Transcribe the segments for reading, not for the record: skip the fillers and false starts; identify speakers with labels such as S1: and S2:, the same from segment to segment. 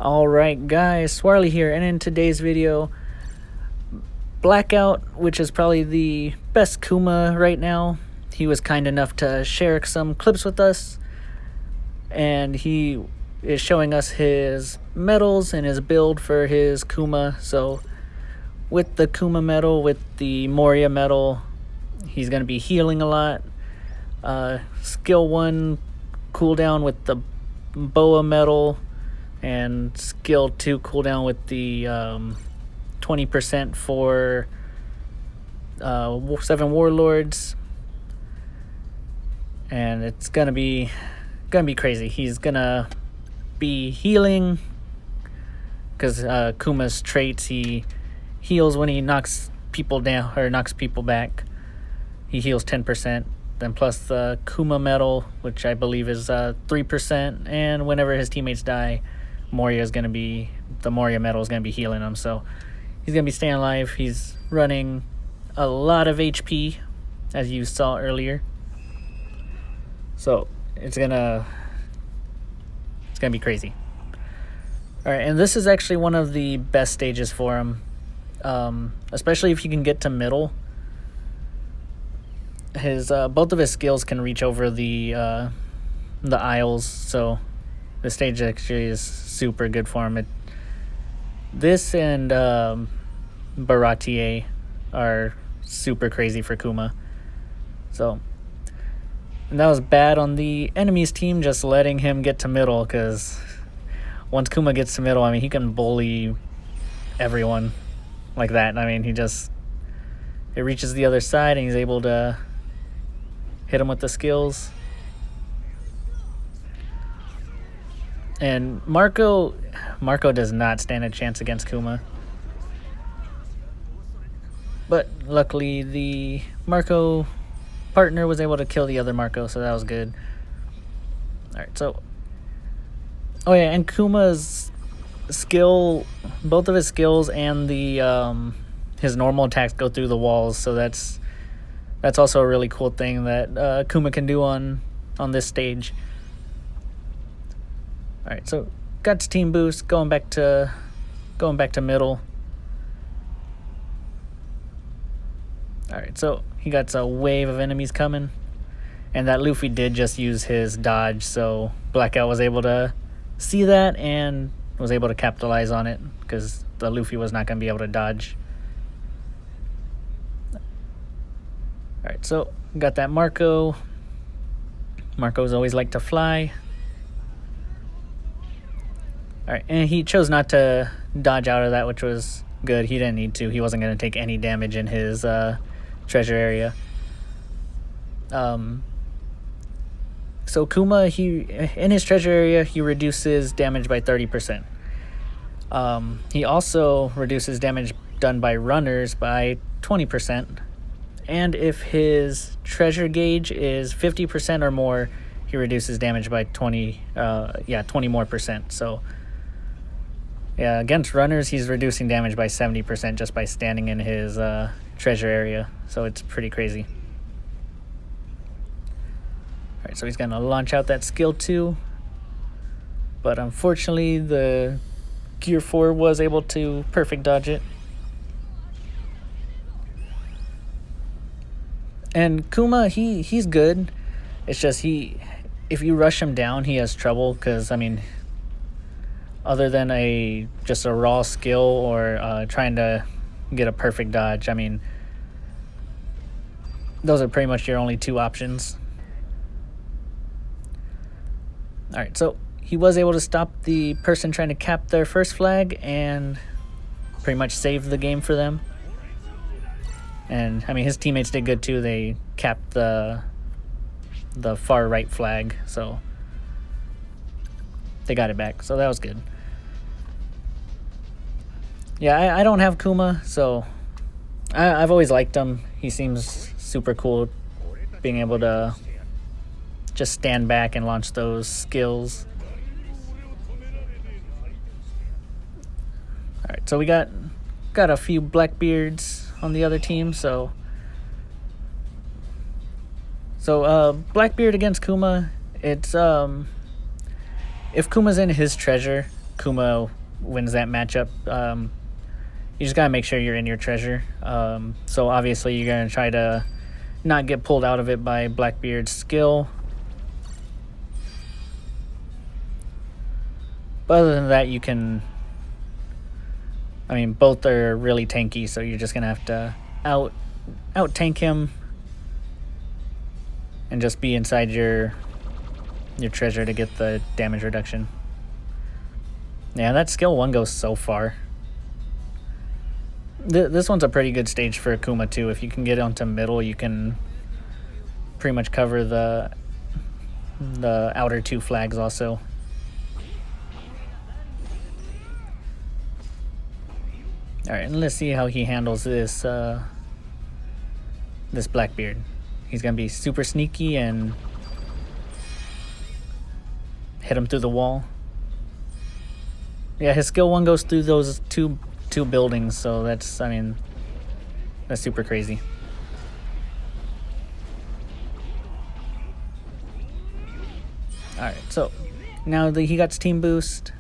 S1: Alright guys, Swarly here, and in today's video, Blackout, which is probably the best Kuma right now, he was kind enough to share some clips with us, and he is showing us his medals and his build for his Kuma. So with the Kuma medal, with the Moria medal, he's going to be healing a lot. Skill 1 cooldown with the Boa medal, and skill 2 cooldown with the 20% for 7 warlords, and it's gonna be crazy. He's gonna be healing because Kuma's traits, he heals when he knocks people down or knocks people back. He heals 10%. Then plus the Kuma medal, which I believe is 3%, and whenever his teammates die, the Moria medal is going to be healing him. So he's going to be staying alive. He's running a lot of HP, as you saw earlier. So it's gonna be crazy. All right, and this is actually one of the best stages for him, especially if you can get to middle. His both of his skills can reach over the aisles, so the stage actually is super good for him. This and Baratie are super crazy for Kuma. So, and that was bad on the enemy's team, just letting him get to middle, because once Kuma gets to middle, I mean, he can bully everyone like that. I mean, it reaches the other side, and he's able to hit him with the skills. And Marco does not stand a chance against Kuma. But luckily the Marco partner was able to kill the other Marco, so that was good. Alright, so oh yeah, and Kuma's skill, both of his skills and the his normal attacks go through the walls, so that's also a really cool thing that Kuma can do on this stage. Alright, so got his team boost, going back to middle. Alright, so he got a wave of enemies coming, and that Luffy did just use his dodge, so Blackout was able to see that and was able to capitalize on it, because the Luffy was not going to be able to dodge. Alright, so got that Marco. Marco's always like to fly. Alright, and he chose not to dodge out of that, which was good. He didn't need to. He wasn't going to take any damage in his treasure area. So Kuma, in his treasure area, he reduces damage by 30%. He also reduces damage done by runners by 20%. And if his treasure gauge is 50% or more, he reduces damage by 20 more percent. So yeah, against runners, he's reducing damage by 70% just by standing in his treasure area. So it's pretty crazy. Alright, so he's going to launch out that skill 2. But unfortunately, the Gear 4 was able to perfect dodge it. And Kuma, he's good. It's just if you rush him down, he has trouble, because, I mean, other than just a raw skill or trying to get a perfect dodge, I mean, those are pretty much your only two options. Alright, so he was able to stop the person trying to cap their first flag and pretty much save the game for them. And, I mean, his teammates did good too. They capped the far right flag, so they got it back. So that was good. Yeah, I don't have Kuma, so I've always liked him. He seems super cool, being able to just stand back and launch those skills. Alright, so we got a few Blackbeards on the other team, so Blackbeard against Kuma, it's if Kuma's in his treasure, Kuma wins that matchup. You just gotta make sure you're in your treasure. So obviously you're gonna try to not get pulled out of it by Blackbeard's skill. But other than that, you can... I mean, both are really tanky, so you're just gonna have to out tank him and just be inside your treasure to get the damage reduction. Yeah, that skill 1 goes so far. This one's a pretty good stage for Kuma too. If you can get onto middle, you can pretty much cover the outer 2 flags also. Alright, and let's see how he handles this this Blackbeard. He's gonna be super sneaky and hit him through the wall. Yeah, his skill 1 goes through those two buildings, so that's, I mean, that's super crazy. Alright, so now that he got team boost,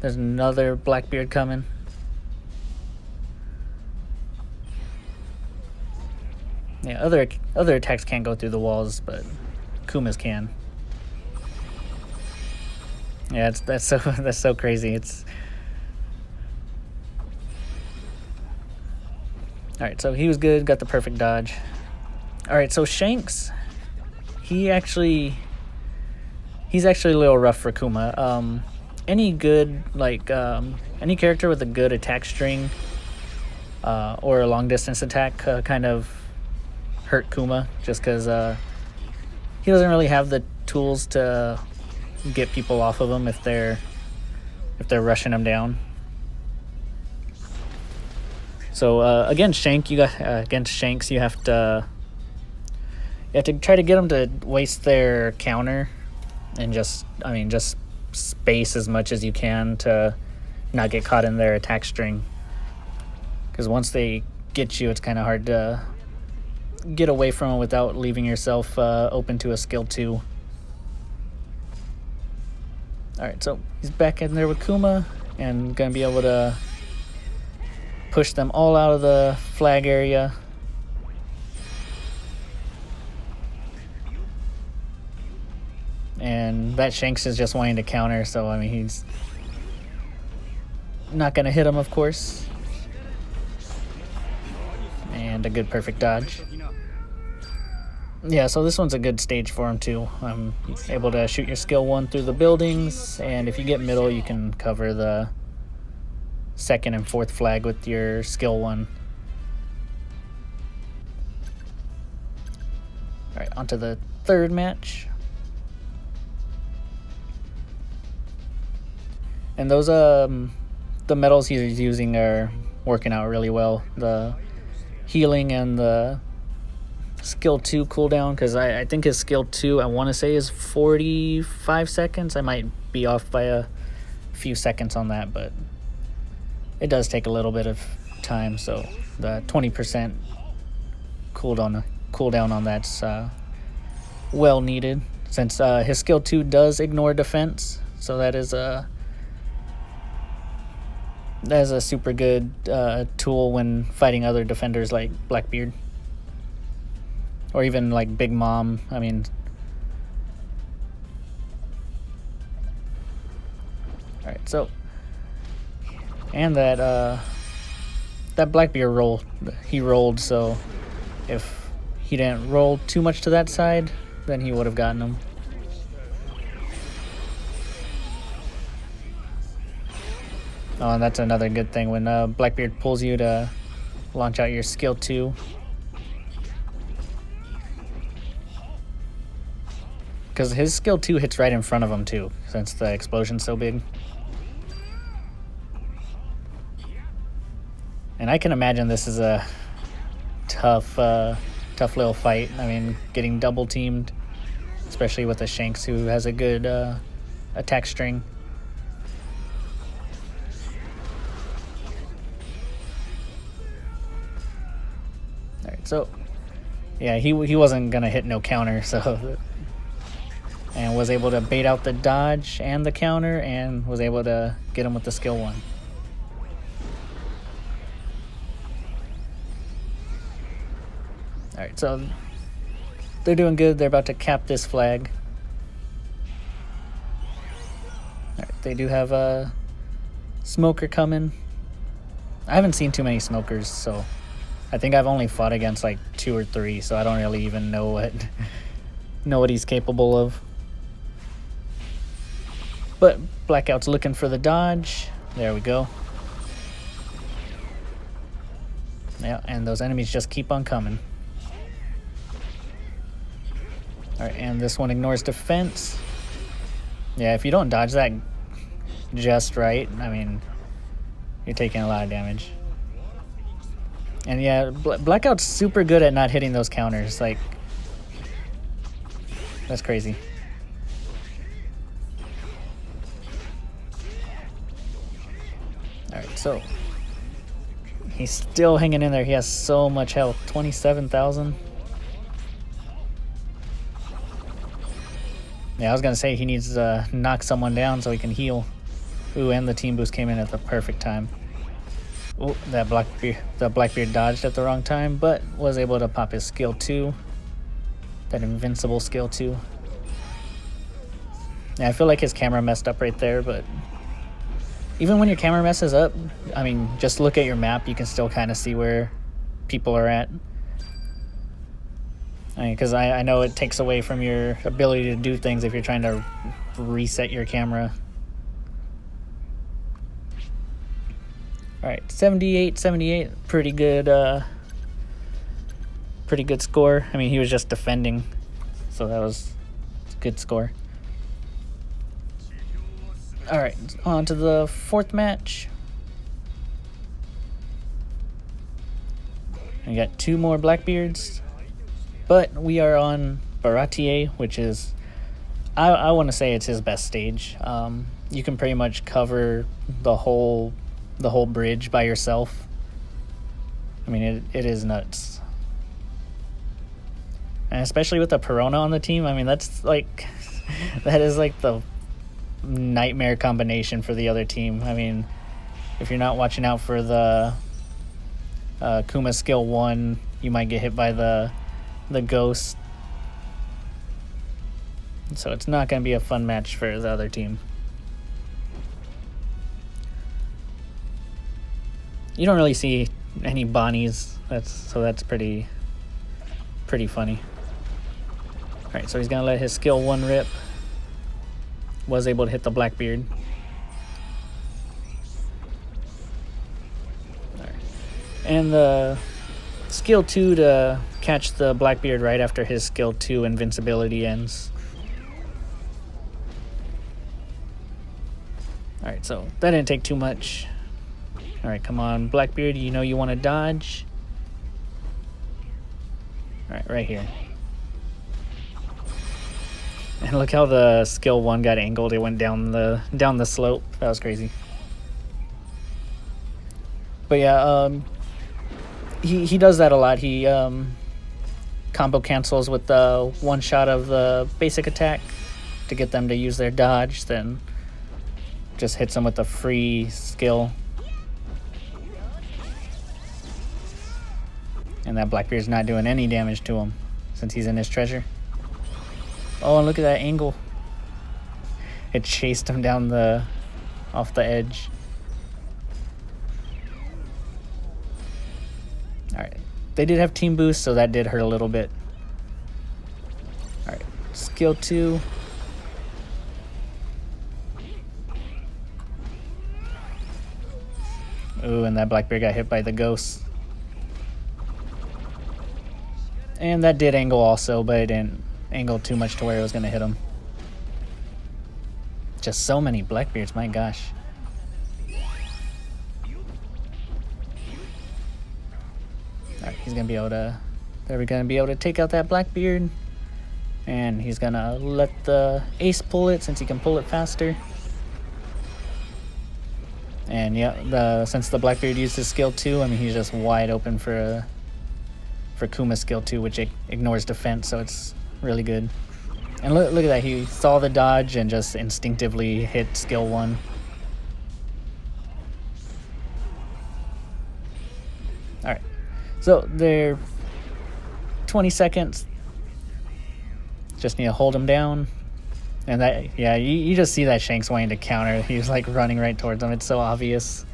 S1: there's another Blackbeard coming. Yeah, other attacks can't go through the walls, but Kuma's can. Yeah, that's so crazy. It's alright. So he was good, got the perfect dodge. Alright, so Shanks, he's actually a little rough for Kuma. Any good any character with a good attack string or a long distance attack kind of hurt Kuma, just because he doesn't really have the tools to get people off of him if they're rushing him down. So against Shanks, you have to try to get them to waste their counter and just space as much as you can to not get caught in their attack string. Because once they get you, it's kind of hard to get away from it without leaving yourself open to a skill 2. Alright, so he's back in there with Kuma and gonna be able to push them all out of the flag area. And that Shanks is just wanting to counter, so I mean, he's not gonna hit him, of course. And a good perfect dodge. Yeah, so this one's a good stage for him too. Able to shoot your skill 1 through the buildings, and if you get middle, you can cover the 2nd and 4th flag with your skill 1. Alright, on to the 3rd match. And those the medals he's using are working out really well. The healing and the skill 2 cooldown, because I think his skill 2, I want to say, is 45 seconds. I might be off by a few seconds on that, but it does take a little bit of time, so the 20% cooldown on that's well needed, since his skill 2 does ignore defense, so that is a super good tool when fighting other defenders like Blackbeard. Or even like Big Mom. I mean, alright, so, and that Blackbeard roll, he rolled, so if he didn't roll too much to that side, then he would have gotten him. Oh, and that's another good thing when Blackbeard pulls you to launch out your skill 2. Because his skill 2 hits right in front of him too, since the explosion's so big. And I can imagine this is a tough little fight. I mean, getting double teamed, especially with a Shanks who has a good attack string. Alright, so yeah, he wasn't gonna hit no counter, so and was able to bait out the dodge and the counter and was able to get him with the skill 1. Alright, so they're doing good. They're about to cap this flag. Alright, they do have a smoker coming. I haven't seen too many smokers, so I think I've only fought against like 2 or 3, so I don't really even know what he's capable of. But Blackout's looking for the dodge. There we go. Yeah, and those enemies just keep on coming. Alright, and this one ignores defense. Yeah, if you don't dodge that just right, I mean, you're taking a lot of damage. And yeah, Blackout's super good at not hitting those counters. Like, that's crazy. Alright, so he's still hanging in there. He has so much health. 27,000. Yeah, I was gonna say he needs to knock someone down so he can heal. Ooh, and the team boost came in at the perfect time. Oh, that Blackbeard dodged at the wrong time, but was able to pop his skill 2. That invincible skill 2. Yeah, I feel like his camera messed up right there, but even when your camera messes up, I mean, just look at your map, you can still kind of see where people are at. Because I know it takes away from your ability to do things if you're trying to reset your camera. Alright, 78, pretty good score. I mean, he was just defending, so that was a good score. Alright, on to the 4th match. We got 2 more Blackbeards. But we are on Baratie, which is, I want to say it's his best stage. You can pretty much cover the whole bridge by yourself. I mean, it is nuts. And especially with the Perona on the team, I mean, that's like, that is like the nightmare combination for the other team. I mean, if you're not watching out for the Kuma skill 1, you might get hit by the ghost. So it's not going to be a fun match for the other team. You don't really see any Bonnies, so that's pretty funny. Alright, so he's going to let his skill 1 rip. Was able to hit the Blackbeard. Alright. And the skill 2 to catch the Blackbeard right after his skill 2 invincibility ends. Alright, so that didn't take too much. Alright, come on, Blackbeard, you know you want to dodge. Alright, right here. And look how the skill 1 got angled. It went down the slope. That was crazy. But yeah, he does that a lot. He combo cancels with the 1 shot of the basic attack to get them to use their dodge, then just hits them with the free skill. And that Blackbeard's not doing any damage to him since he's in his treasure. Oh, and look at that angle. It chased him down off the edge. Alright. They did have team boost, so that did hurt a little bit. Alright. Skill 2. Ooh, and that Blackbeard got hit by the ghost. And that did angle also, but it didn't angle too much to where it was going to hit him. Just so many Blackbeards, my gosh. Alright, he's going to be able to... They're going to be able to take out that Blackbeard. And he's going to let the ace pull it since he can pull it faster. And yeah, since the Blackbeard used his skill 2, I mean, he's just wide open for Kuma's skill 2, which ignores defense, so it's really good. And look at that, he saw the dodge and just instinctively hit skill 1. Alright, so they're 20 seconds. Just need to hold him down. And that, yeah, you just see that Shanks wanting to counter. He's like running right towards him. It's so obvious.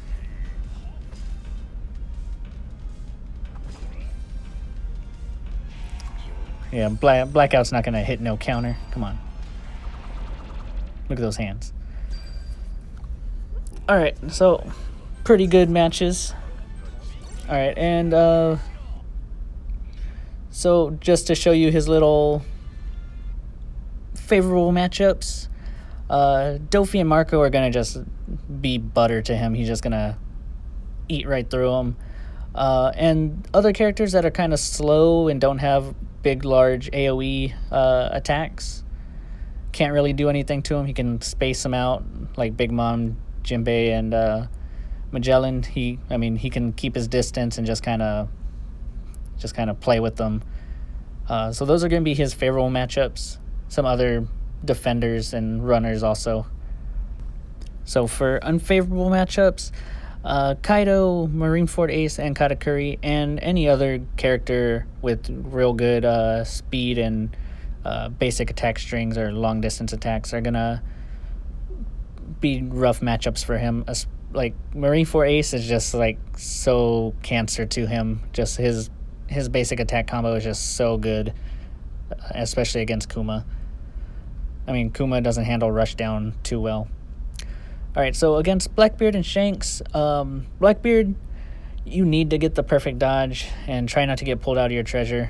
S1: Yeah, Blackout's not gonna hit no counter. Come on. Look at those hands. Alright, so pretty good matches. Alright, and so just to show you his little favorable matchups, Dofi and Marco are gonna just be butter to him. He's just gonna eat right through them. And other characters that are kind of slow and don't have big, large AoE attacks, can't really do anything to him. He can space them out, like Big Mom, Jinbei, and Magellan. He can keep his distance and just kind of play with them. So those are going to be his favorable matchups. Some other defenders and runners also. So for unfavorable matchups, Kaido, Marineford Ace, and Katakuri, and any other character with real good speed and basic attack strings or long distance attacks are gonna be rough matchups for him. Like Marineford Ace is just like so cancer to him. Just his basic attack combo is just so good, especially against Kuma. I mean, Kuma doesn't handle rushdown too well. Alright, so against Blackbeard and Shanks, Blackbeard, you need to get the perfect dodge and try not to get pulled out of your treasure.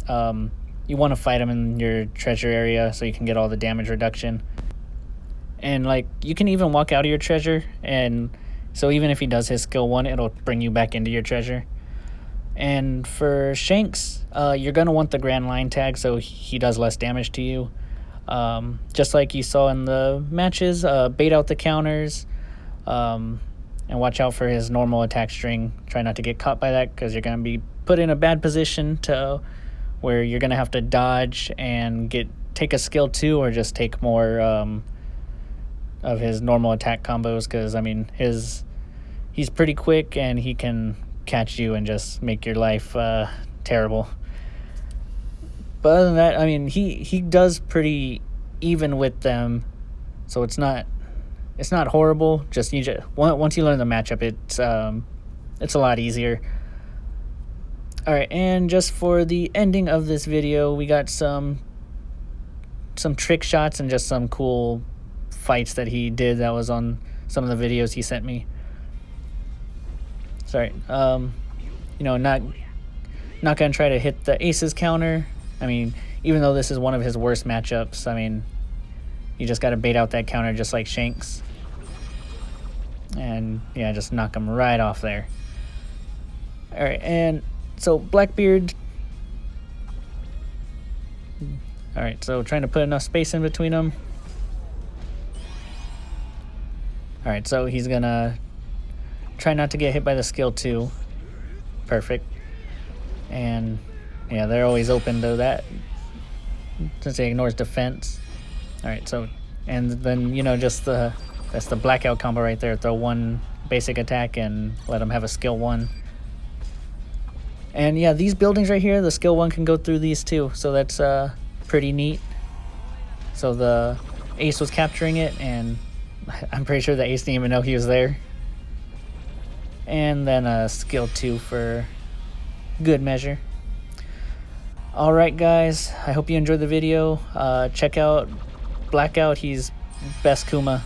S1: You want to fight him in your treasure area so you can get all the damage reduction. And like, you can even walk out of your treasure, and so even if he does his skill 1, it'll bring you back into your treasure. And for Shanks, you're going to want the Grand Line tag so he does less damage to you. Just like you saw in the matches, bait out the counters, and watch out for his normal attack string. Try not to get caught by that, because you're going to be put in a bad position to where you're going to have to dodge and take a skill 2 or just take more of his normal attack combos, because I mean he's pretty quick and he can catch you and just make your life terrible. But other than that, I mean, he does pretty even with them, so it's not horrible. Just once you learn the matchup, it's a lot easier. All right, and just for the ending of this video, we got some trick shots and just some cool fights that he did that was on some of the videos he sent me. Sorry, not gonna try to hit the aces counter. I mean, even though this is one of his worst matchups, I mean, you just got to bait out that counter just like Shanks. And, yeah, just knock him right off there. Alright, and so Blackbeard. Alright, so trying to put enough space in between them. Alright, so he's going to try not to get hit by the skill 2. Perfect. And yeah, they're always open to that since he ignores defense. Alright, so, and then, that's the Blackout combo right there. Throw one basic attack and let him have a skill 1. And yeah, these buildings right here, the skill 1 can go through these too, so that's pretty neat. So the ace was capturing it, and I'm pretty sure the ace didn't even know he was there. And then a skill 2 for good measure. Alright guys, I hope you enjoyed the video. Check out Blackout, he's best Kuma.